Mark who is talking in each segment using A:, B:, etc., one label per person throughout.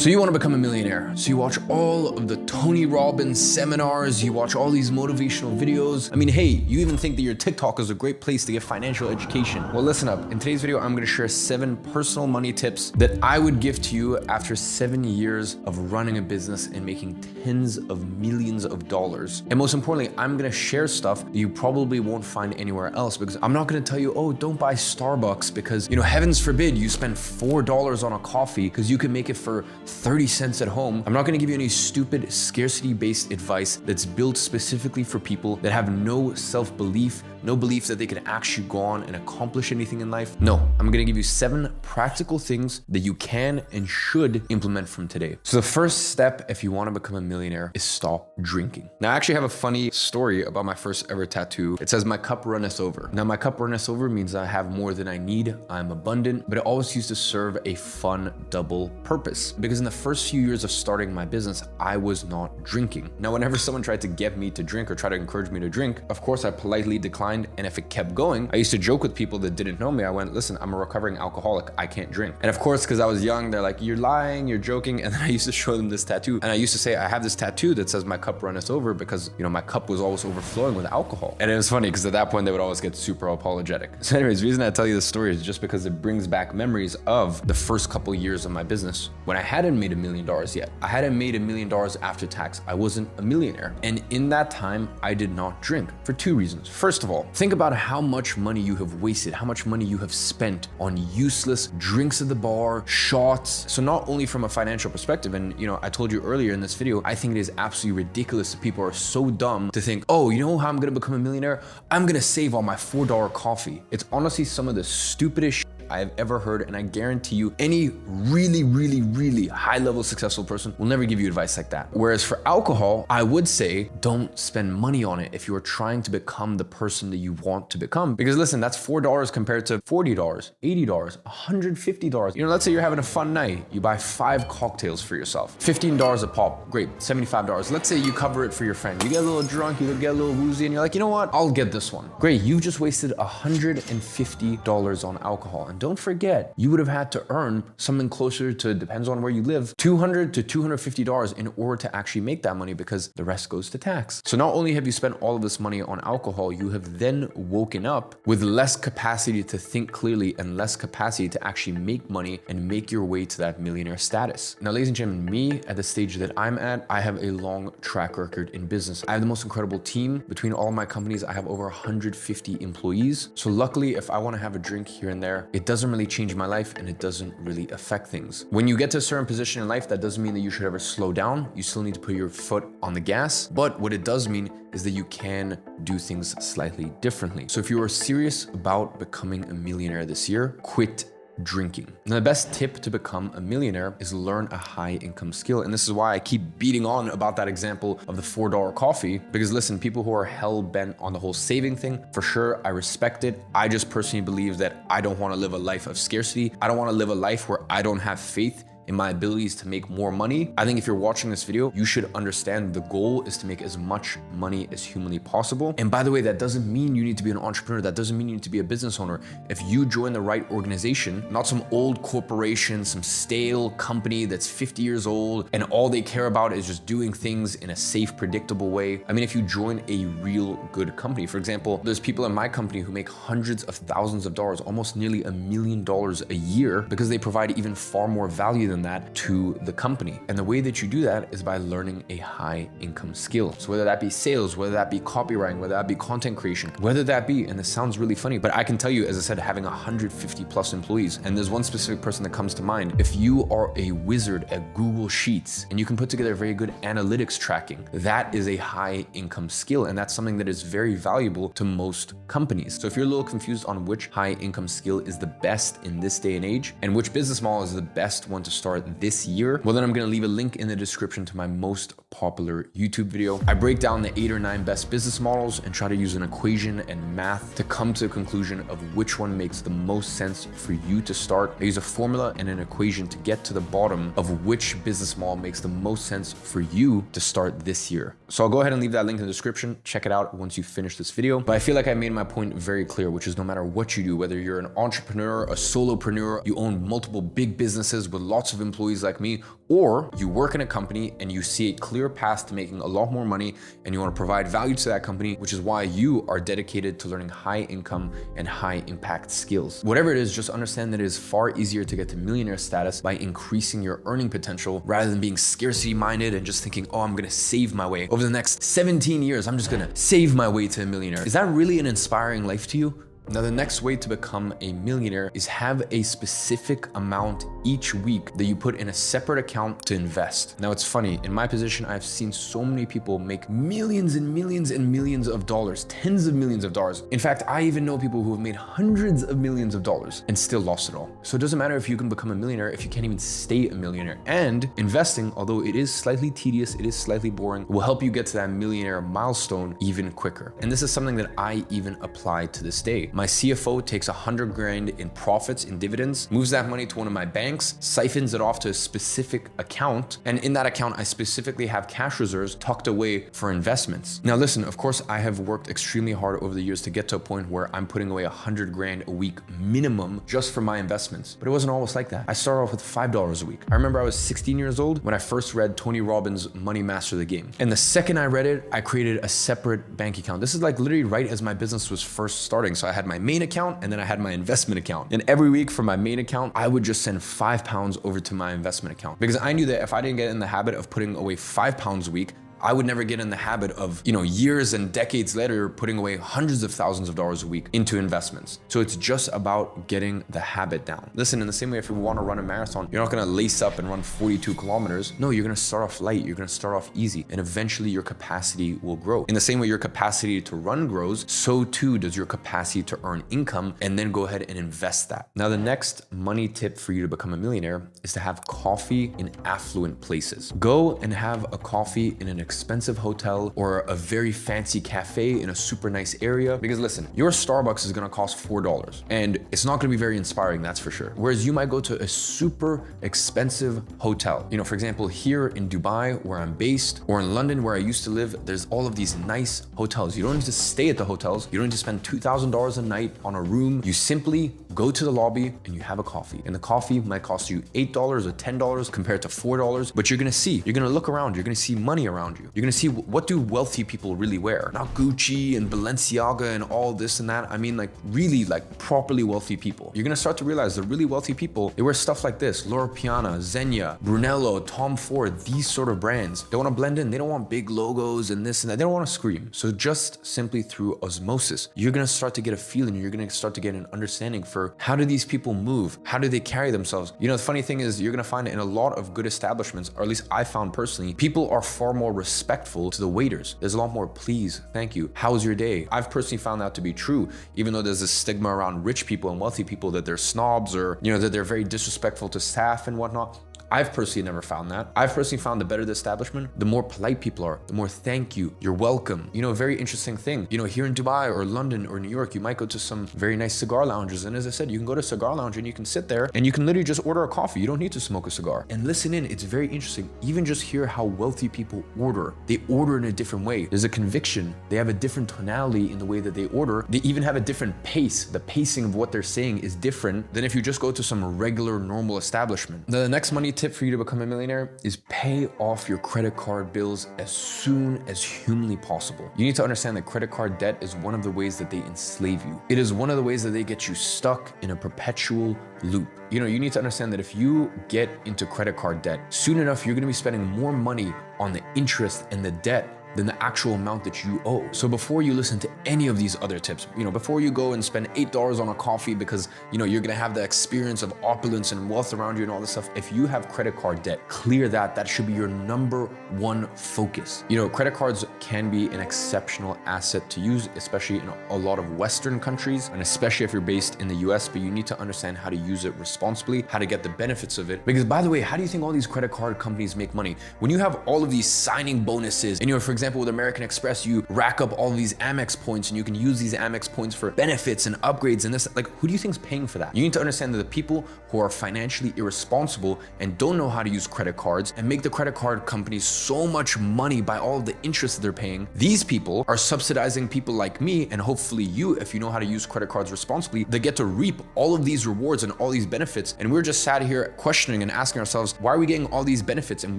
A: So you want to become a millionaire. So you watch all of the Tony Robbins seminars, you watch all these motivational videos. I mean, hey, you even think that your TikTok is a great place to get financial education. Well, listen up. In today's video, I'm going to share 7 personal money tips that I would give to you after 7 years of running a business and making tens of millions of dollars. And most importantly, I'm going to share stuff that you probably won't find anywhere else, because I'm not going to tell you, oh, don't buy Starbucks because, heavens forbid you spend $4 on a coffee because you can make it for 30 cents at home. I'm not going to give you any stupid scarcity-based advice that's built specifically for people that have no self-belief, no belief that they can actually go on and accomplish anything in life. No, I'm going to give you 7 practical things that you can and should implement from today. So the first step, if you want to become a millionaire, is stop drinking. Now, I actually have a funny story about my first ever tattoo. It says, "My cup runneth over." Now, my cup runneth over means I have more than I need. I'm abundant, but it always used to serve a fun double purpose, because in the first few years of starting my business, I was not drinking. Now, whenever someone tried to get me to drink or try to encourage me to drink, of course, I politely declined. And if it kept going, I used to joke with people that didn't know me. I went, "Listen, I'm a recovering alcoholic. I can't drink." And of course, because I was young, they're like, "You're lying, you're joking." And then I used to show them this tattoo. And I used to say, I have this tattoo that says, "My cup runneth over," because, my cup was always overflowing with alcohol. And it was funny because at that point, they would always get super apologetic. So anyways, the reason I tell you this story is just because it brings back memories of the first couple years of my business when I hadn't made $1 million yet. I hadn't made $1 million after tax. I wasn't a millionaire. And in that time, I did not drink for 2 reasons. First of all, think about how much money you have wasted, how much money you have spent on useless drinks at the bar, shots. So not only from a financial perspective, and I told you earlier in this video, I think it is absolutely ridiculous that people are so dumb to think, oh, you know how I'm gonna become a millionaire? I'm gonna save on my $4 coffee. It's honestly some of the stupidest shit I have ever heard, and I guarantee you any really high-level successful person will never give you advice like that. Whereas for alcohol, I would say don't spend money on it if you are trying to become the person that you want to become. Because listen, that's $4 compared to $40, $80, $150. Let's say you're having a fun night. You buy 5 cocktails for yourself, $15 a pop, great, $75. Let's say you cover it for your friend. You get a little drunk, you get a little woozy, and you're like, you know what? I'll get this one. Great, you've just wasted $150 on alcohol. And don't forget, you would have had to earn something closer to, depends on where you live, $200 to $250 in order to actually make that money, because the rest goes to tax. So not only have you spent all of this money on alcohol, you have then woken up with less capacity to think clearly and less capacity to actually make money and make your way to that millionaire status. Now, ladies and gentlemen, me at the stage that I'm at, I have a long track record in business. I have the most incredible team. Between all my companies, I have over 150 employees. So luckily, if I want to have a drink here and there, it doesn't really change my life and it doesn't really affect things. When you get to a certain position in life, that doesn't mean that you should ever slow down. You still need to put your foot on the gas. But what it does mean is that you can do things slightly differently. So if you are serious about becoming a millionaire this year, quit drinking. Now, the best tip to become a millionaire is learn a high income skill. And this is why I keep beating on about that example of the $4 coffee, because listen, people who are hell bent on the whole saving thing, for sure, I respect it. I just personally believe that I don't want to live a life of scarcity. I don't want to live a life where I don't have faith in my abilities to make more money. I think if you're watching this video, you should understand the goal is to make as much money as humanly possible. And by the way, that doesn't mean you need to be an entrepreneur. That doesn't mean you need to be a business owner. If you join the right organization, not some old corporation, some stale company that's 50 years old and all they care about is just doing things in a safe, predictable way. I mean, if you join a real good company, for example, there's people in my company who make hundreds of thousands of dollars, almost nearly $1 million a year, because they provide even far more value than that to the company. And the way that you do that is by learning a high income skill. So whether that be sales, whether that be copywriting, whether that be content creation, whether that be, and this sounds really funny, but I can tell you, as I said, having 150 plus employees, and there's one specific person that comes to mind. If you are a wizard at Google Sheets and you can put together very good analytics tracking, that is a high income skill. And that's something that is very valuable to most companies. So if you're a little confused on which high income skill is the best in this day and age, and which business model is the best one to start this year, well, then I'm going to leave a link in the description to my most popular YouTube video. I break down the 8 or 9 best business models and try to use an equation and math to come to a conclusion of which one makes the most sense for you to start. I use a formula and an equation to get to the bottom of which business model makes the most sense for you to start this year. So I'll go ahead and leave that link in the description. Check it out once you finish this video. But I feel like I made my point very clear, which is no matter what you do, whether you're an entrepreneur, a solopreneur, you own multiple big businesses with lots lots of employees like me, or you work in a company and you see a clear path to making a lot more money and you want to provide value to that company, which is why you are dedicated to learning high income and high impact skills. Whatever it is, just understand that it is far easier to get to millionaire status by increasing your earning potential rather than being scarcity minded and just thinking, oh, I'm gonna save my way. Over the next 17 years, I'm just gonna save my way to a millionaire. Is that really an inspiring life to you? Now, the next way to become a millionaire is have a specific amount each week that you put in a separate account to invest. Now, it's funny, in my position, I've seen so many people make millions and millions and millions of dollars, tens of millions of dollars. In fact, I even know people who have made hundreds of millions of dollars and still lost it all. So it doesn't matter if you can become a millionaire if you can't even stay a millionaire. And investing, although it is slightly tedious, it is slightly boring, will help you get to that millionaire milestone even quicker. And this is something that I even apply to this day. My CFO takes 100 grand in profits, in dividends, moves that money to one of my banks, siphons it off to a specific account. And in that account, I specifically have cash reserves tucked away for investments. Now listen, of course, I have worked extremely hard over the years to get to a point where I'm putting away 100 grand a week minimum just for my investments. But it wasn't always like that. I started off with $5 a week. I remember I was 16 years old when I first read Tony Robbins' Money Master the Game. And the second I read it, I created a separate bank account. This is like literally right as my business was first starting. So I had my main account and then I had my investment account. And every week from my main account, I would just send £5 over to my investment account because I knew that if I didn't get in the habit of putting away £5 a week, I would never get in the habit of, years and decades later, putting away hundreds of thousands of dollars a week into investments. So it's just about getting the habit down. Listen, in the same way, if you want to run a marathon, you're not going to lace up and run 42 kilometers. No, you're going to start off light. You're going to start off easy. And eventually your capacity will grow. In the same way your capacity to run grows, so too does your capacity to earn income and then go ahead and invest that. Now, the next money tip for you to become a millionaire is to have coffee in affluent places. Go and have a coffee in an expensive hotel or a very fancy cafe in a super nice area. Because listen, your Starbucks is gonna cost $4 and it's not gonna be very inspiring, that's for sure. Whereas you might go to a super expensive hotel. For example, here in Dubai, where I'm based, or in London, where I used to live, there's all of these nice hotels. You don't need to stay at the hotels. You don't need to spend $2,000 a night on a room. You simply go to the lobby and you have a coffee. And the coffee might cost you $8 or $10 compared to $4, but you're gonna look around, you're gonna see money around you. You're gonna see what do wealthy people really wear. Not Gucci and Balenciaga and all this and that. I mean really properly wealthy people. You're gonna start to realize the really wealthy people, they wear stuff like this. Loro Piana, Zegna, Brunello, Tom Ford, these sort of brands. They wanna blend in. They don't want big logos and this and that. They don't wanna scream. So just simply through osmosis, you're gonna start to get a feeling. You're gonna start to get an understanding for how do these people move? How do they carry themselves? The funny thing is you're gonna find in a lot of good establishments, or at least I found personally, people are far more respectful to the waiters. There's a lot more please, thank you, how's your day? I've personally found that to be true, even though there's a stigma around rich people and wealthy people that they're snobs or, that they're very disrespectful to staff and whatnot. I've personally never found that. I've personally found the better the establishment, the more polite people are, the more thank you, you're welcome. A very interesting thing. Here in Dubai or London or New York, you might go to some very nice cigar lounges. And as I said, you can go to a cigar lounge and you can sit there and you can literally just order a coffee. You don't need to smoke a cigar. And listen in, it's very interesting. Even just hear how wealthy people order. They order in a different way. There's a conviction. They have a different tonality in the way that they order. They even have a different pace. The pacing of what they're saying is different than if you just go to some regular, normal establishment. The next money tip for you to become a millionaire is pay off your credit card bills as soon as humanly possible. You need to understand that credit card debt is one of the ways that they enslave you. It is one of the ways that they get you stuck in a perpetual loop. You need to understand that if you get into credit card debt, soon enough, you're gonna be spending more money on the interest and the debt than the actual amount that you owe. So before you listen to any of these other tips, before you go and spend $8 on a coffee because, you're gonna have the experience of opulence and wealth around you and all this stuff, if you have credit card debt, clear that. That should be your number one focus. Credit cards can be an exceptional asset to use, especially in a lot of Western countries, and especially if you're based in the US, but you need to understand how to use it responsibly, how to get the benefits of it. Because by the way, how do you think all these credit card companies make money? When you have all of these signing bonuses and for example, with American Express, you rack up all these Amex points and you can use these Amex points for benefits and upgrades and this. Like, who do you think is paying for that? You need to understand that the people who are financially irresponsible and don't know how to use credit cards and make the credit card companies so much money by all of the interest that they're paying, these people are subsidizing people like me and hopefully you, if you know how to use credit cards responsibly, they get to reap all of these rewards and all these benefits. And we're just sat here questioning and asking ourselves, why are we getting all these benefits and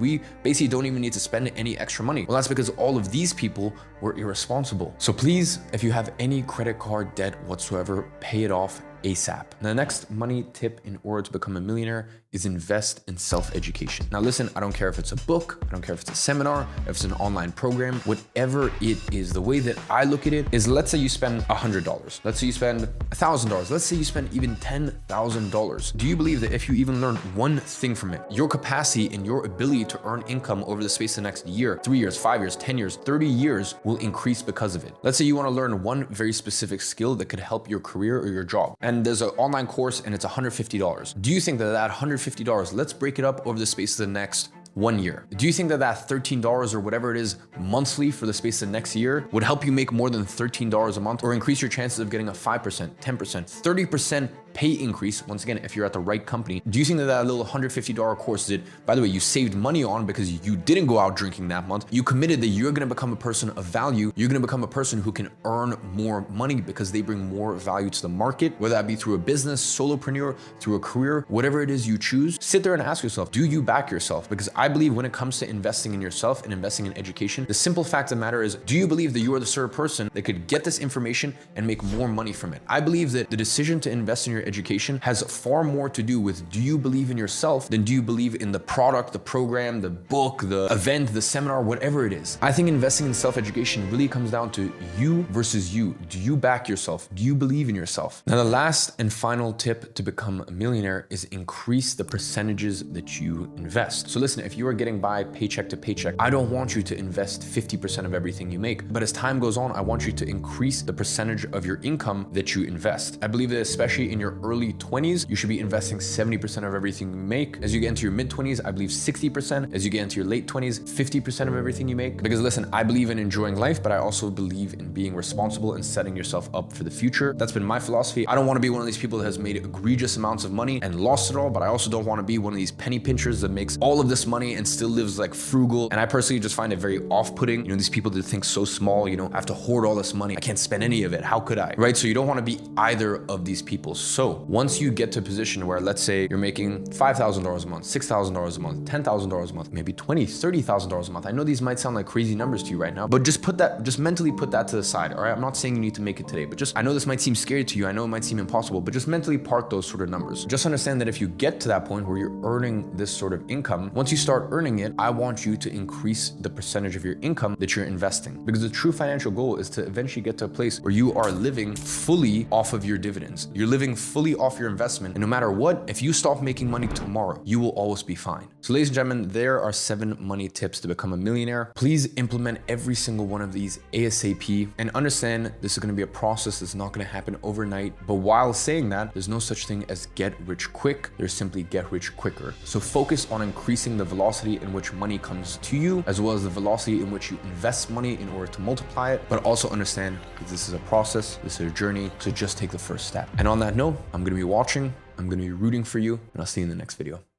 A: we basically don't even need to spend any extra money? Well, that's because all of these people were irresponsible. So please, if you have any credit card debt whatsoever, pay it off ASAP. Now, the next money tip in order to become a millionaire is invest in self-education. Now listen, I don't care if it's a book, I don't care if it's a seminar, if it's an online program, whatever it is, the way that I look at it is, let's say you spend $100. Let's say you spend $1,000. Let's say you spend even $10,000. Do you believe that if you even learn one thing from it, your capacity and your ability to earn income over the space of the next year, 3 years, 5 years, 10 years, 30 years will increase because of it? Let's say you want to learn one very specific skill that could help your career or your job. And there's an online course and it's $150. Do you think that that $150, let's break it up over the space of the next 1 year. Do you think that that $13 or whatever it is monthly for the space of the next year would help you make more than $13 a month or increase your chances of getting a 5%, 10%, 30% pay increase, once again, if you're at the right company? Do you think that that little $150 course that, by the way, you saved money on because you didn't go out drinking that month, you committed that you're gonna become a person of value, you're gonna become a person who can earn more money because they bring more value to the market, whether that be through a business, solopreneur, through a career, whatever it is you choose, sit there and ask yourself, do you back yourself? Because I believe when it comes to investing in yourself and investing in education, the simple fact of the matter is, do you believe that you are the sort of person that could get this information and make more money from it? I believe that the decision to invest in your education has far more to do with, do you believe in yourself than do you believe in the product, the program, the book, the event, the seminar, whatever it is. I think investing in self-education really comes down to you versus you. Do you back yourself? Do you believe in yourself? Now, the last and final tip to become a millionaire is increase the percentages that you invest. So listen, if you are getting by paycheck to paycheck, I don't want you to invest 50% of everything you make, but as time goes on, I want you to increase the percentage of your income that you invest. I believe that especially in your early 20s, you should be investing 70% of everything you make. As you get into your mid 20s, I believe 60%. As you get into your late 20s, 50% of everything you make. Because listen, I believe in enjoying life, but I also believe in being responsible and setting yourself up for the future. That's been my philosophy. I don't want to be one of these people that has made egregious amounts of money and lost it all, but I also don't want to be one of these penny pinchers that makes all of this money and still lives like frugal. And I personally just find it very off-putting. You know, these people that think so small, you know, I have to hoard all this money. I can't spend any of it. How could I? Right? So you don't want to be either of these people. So once you get to a position where, let's say you're making $5,000 a month, $6,000 a month, $10,000 a month, maybe $20,000, $30,000 a month. I know these might sound like crazy numbers to you right now, but just mentally put that to the side. All right. I'm not saying you need to make it today, but I know this might seem scary to you. I know it might seem impossible, but just mentally park those sort of numbers. Just understand that if you get to that point where you're earning this sort of income, once you start earning it, I want you to increase the percentage of your income that you're investing, because the true financial goal is to eventually get to a place where you are living fully off of your dividends. You're living fully off your investment. And no matter what, if you stop making money tomorrow, you will always be fine. So ladies and gentlemen, there are 7 money tips to become a millionaire. Please implement every single one of these ASAP and understand this is going to be a process that's not going to happen overnight. But while saying that, there's no such thing as get rich quick. There's simply get rich quicker. So focus on increasing the velocity in which money comes to you, as well as the velocity in which you invest money in order to multiply it. But also understand that this is a process, this is a journey. So just take the first step. And on that note, I'm going to be watching, I'm going to be rooting for you, and I'll see you in the next video.